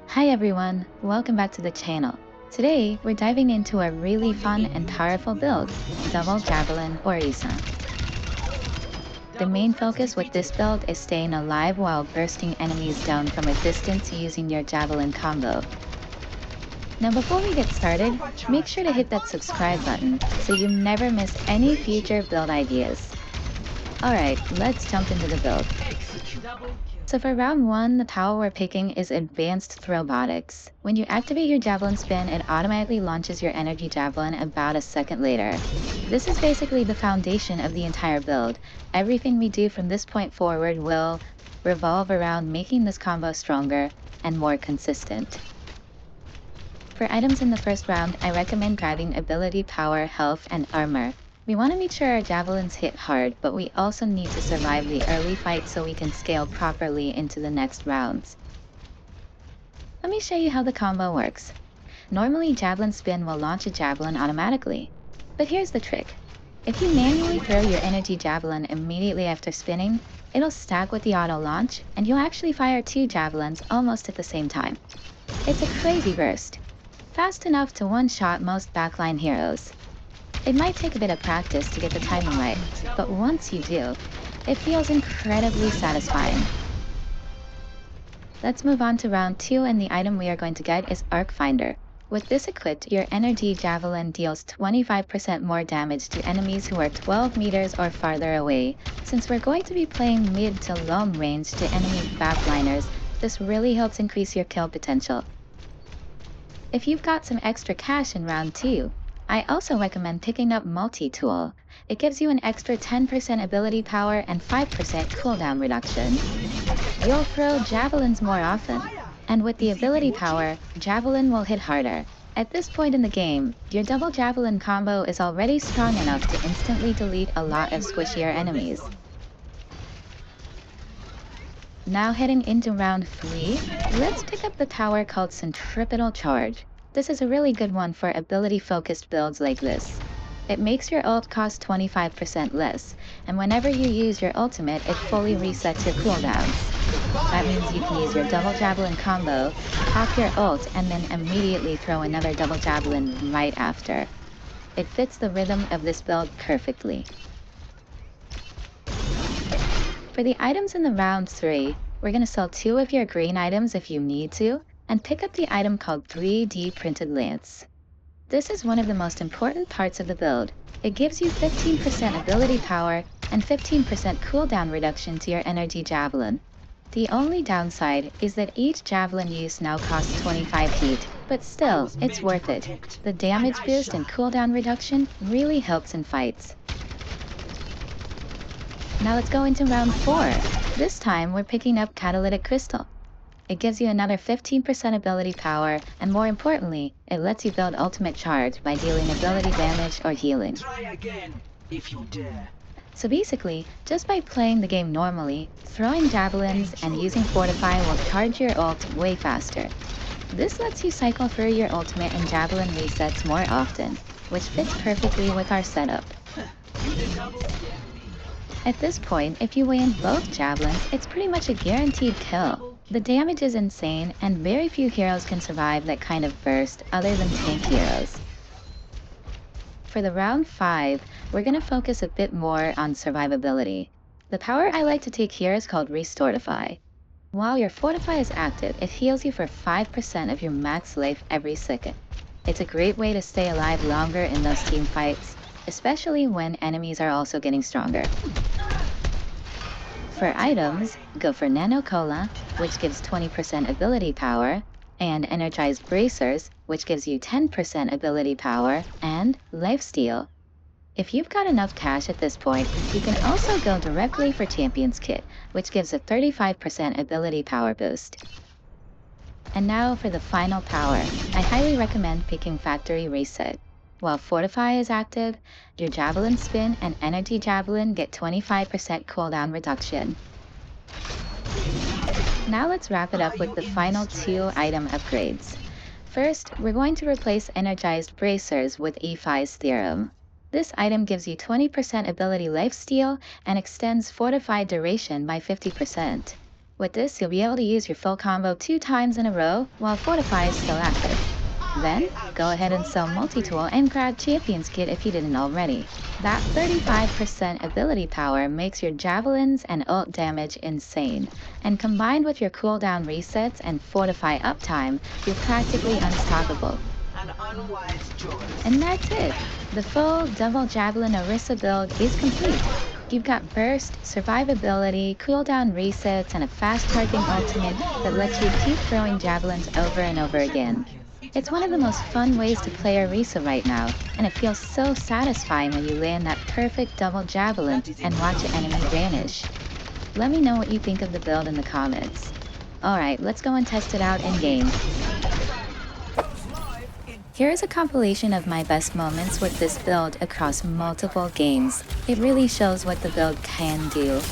Hi everyone, welcome back to the channel. Today, we're diving into a really fun and powerful build, Double Javelin Orisa. The main focus with this build is staying alive while bursting enemies down from a distance using your Javelin combo. Now before we get started, make sure to hit that subscribe button so you never miss any future build ideas. Alright, let's jump into the build. So for round 1, the tower we're picking is Advanced Throwbotics. When you activate your Javelin spin, it automatically launches your Energy Javelin about a second later. This is basically the foundation of the entire build. Everything we do from this point forward will revolve around making this combo stronger and more consistent. For items in the first round, I recommend grabbing Ability, Power, Health, and Armor. We want to make sure our javelins hit hard, but we also need to survive the early fight so we can scale properly into the next rounds. Let me show you how the combo works. Normally, Javelin Spin will launch a javelin automatically. But here's the trick. If you manually throw your energy javelin immediately after spinning, it'll stack with the auto launch, and you'll actually fire 2 javelins almost at the same time. It's a crazy burst. Fast enough to one-shot most backline heroes. It might take a bit of practice to get the timing right, but once you do, it feels incredibly satisfying. Let's move on to round 2, and the item we are going to get is Arc Finder. With this equipped, your Energy Javelin deals 25% more damage to enemies who are 12 meters or farther away. Since we're going to be playing mid to long range to enemy backliners, this really helps increase your kill potential. If you've got some extra cash in round 2, I also recommend picking up Multi-Tool. It gives you an extra 10% ability power and 5% cooldown reduction. You'll throw javelins more often, and with the ability power, Javelin will hit harder. At this point in the game, your double Javelin combo is already strong enough to instantly delete a lot of squishier enemies. Now heading into round 3, let's pick up the tower called Centripetal Charge. This is a really good one for ability-focused builds like this. It makes your ult cost 25% less, and whenever you use your ultimate, it fully resets your cooldowns. That means you can use your double javelin combo, pop your ult, and then immediately throw another double javelin right after. It fits the rhythm of this build perfectly. For the items in the round 3, we're going to sell 2 of your green items if you need to, and pick up the item called 3D Printed Lance. This is one of the most important parts of the build. It gives you 15% ability power and 15% cooldown reduction to your energy javelin. The only downside is that each javelin use now costs 25 heat, but still, it's worth it. The damage boost and cooldown reduction really helps in fights. Now let's go into round 4. This time, we're picking up Catalytic Crystal. It gives you another 15% ability power, and more importantly, it lets you build ultimate charge by dealing ability damage or healing. Try again, if you dare. So basically, just by playing the game normally, throwing javelins and using Fortify will charge your ult way faster. This lets you cycle through your ultimate and javelin resets more often, which fits perfectly with our setup. At this point, if you win both javelins, it's pretty much a guaranteed kill. The damage is insane, and very few heroes can survive that kind of burst other than tank heroes. For the round 5, we're going to focus a bit more on survivability. The power I like to take here is called Restortify. While your Fortify is active, it heals you for 5% of your max life every second. It's a great way to stay alive longer in those team fights, especially when enemies are also getting stronger. For items, go for Nano Cola, which gives 20% ability power, and Energized Bracers, which gives you 10% ability power, and Lifesteal. If you've got enough cash at this point, you can also go directly for Champion's Kit, which gives a 35% ability power boost. And now for the final power, I highly recommend picking Factory Reset. While Fortify is active, your Javelin Spin and Energy Javelin get 25% cooldown reduction. Now let's wrap it up with the final 2 item upgrades. First, we're going to replace Energized Bracers with Ephi's Theorem. This item gives you 20% ability lifesteal and extends fortified duration by 50%. With this, you'll be able to use your full combo 2 times in a row while fortify is still active. Then, I am go ahead and strong sell and multi-tool brave. and grab Champion's Kit if you didn't already. That 35% ability power makes your javelins and ult damage insane, and combined with your cooldown resets and fortify uptime, you're practically Slow unstoppable. down. An unwise And choice. that's it. The full double Javelin Orisa build is complete. You've got burst, survivability, cooldown resets, and a fast charging ultimate that lets you keep throwing javelins over and over again. It's It's one of the most unwise fun to ways to challenge play me. Orisa right now, and it feels so satisfying when you land that perfect double javelin That is and watch an exactly enemy what I do. vanish. Let me know what you think of the build in the comments. Alright, let's go and test it out in game. Here is a compilation of my best moments with this build across multiple games. It really shows what the build can do.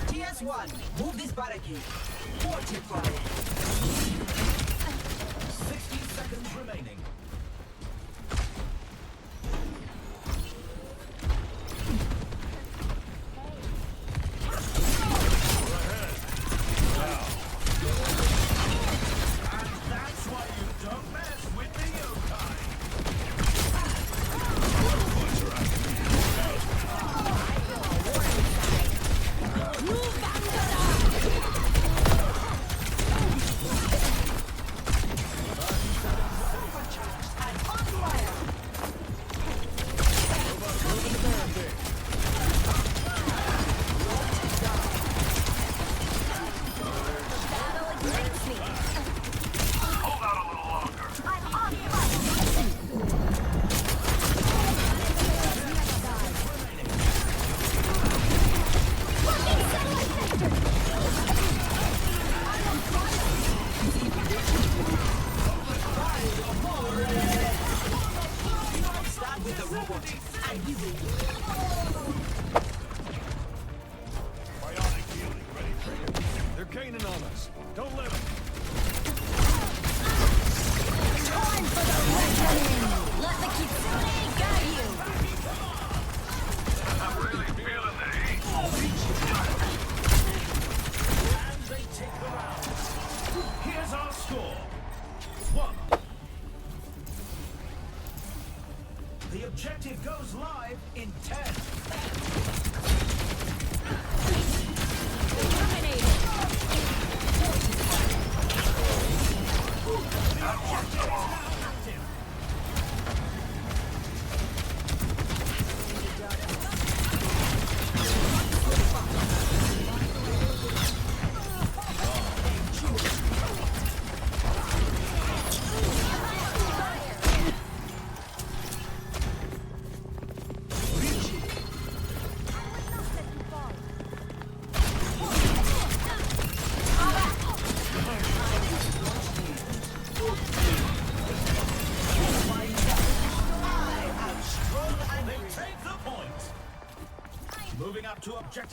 TS1, move this barricade. Fortify. 60 seconds remaining. That's why you don't mess with the yokai. Start with the robot. And we will. Bionic healing ready for you. They're gaining on us. Don't let them. Time for the reckoning! Let the Kitsune guide you! I'm really feeling the heat. And they take the round. Here's our score. 1. The objective goes live in 10.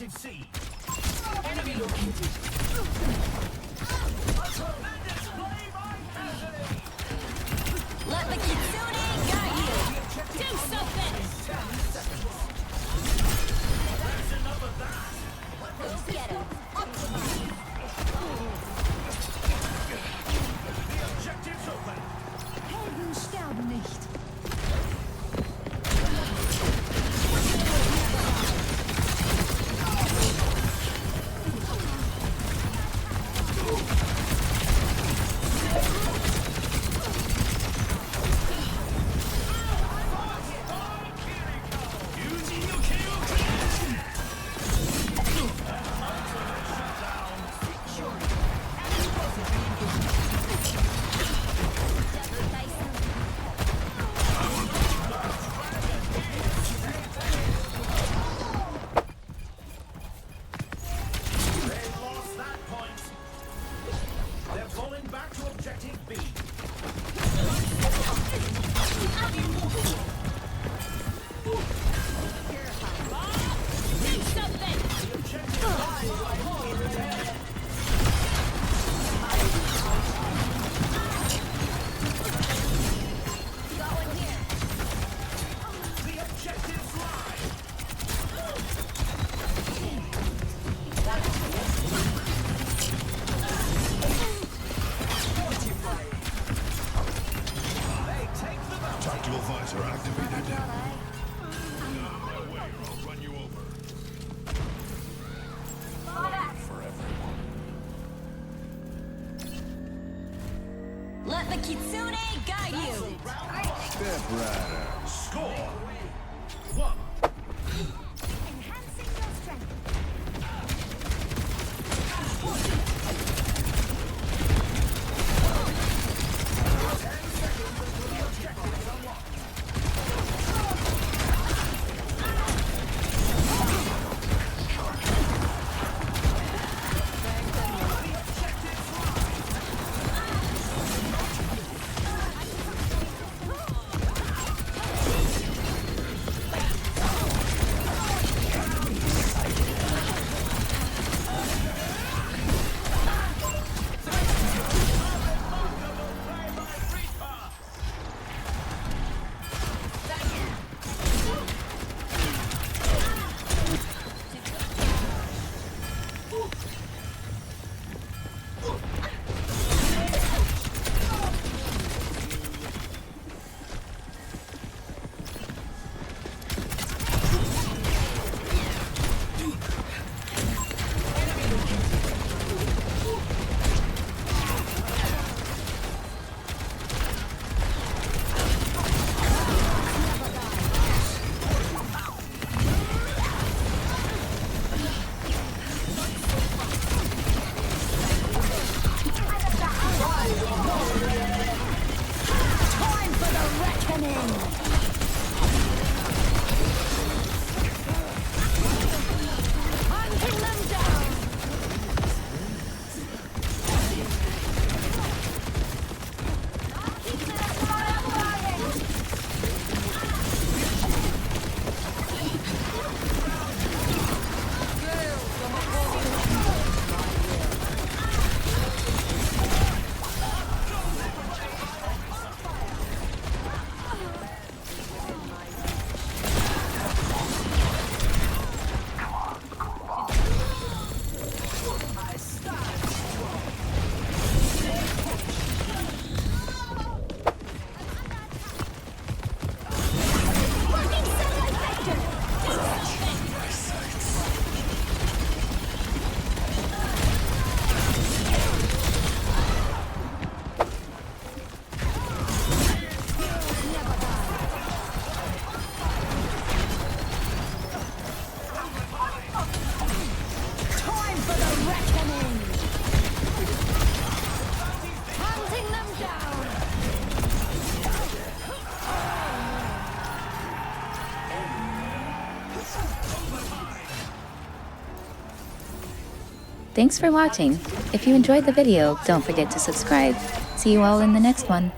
objective C. Enemy located. Tremendous play by Javelin. Let the kitsune guide you. Do something. That's enough of that. Go get him. The objective's open. Helden sterben nicht. They lost that point. They're falling back to objective B. Do something. Going here. The objective's live. They take the bounty. Tactical visor activated. Let the kitsune guide you. Step right. Score. 1. Enhancing your strength. Time for the reckoning. Hunting them down. Working satellite vector. Time for the reckoning. Hunting them down. Thanks for watching. If you enjoyed the video, don't forget to subscribe. See you all in the next one.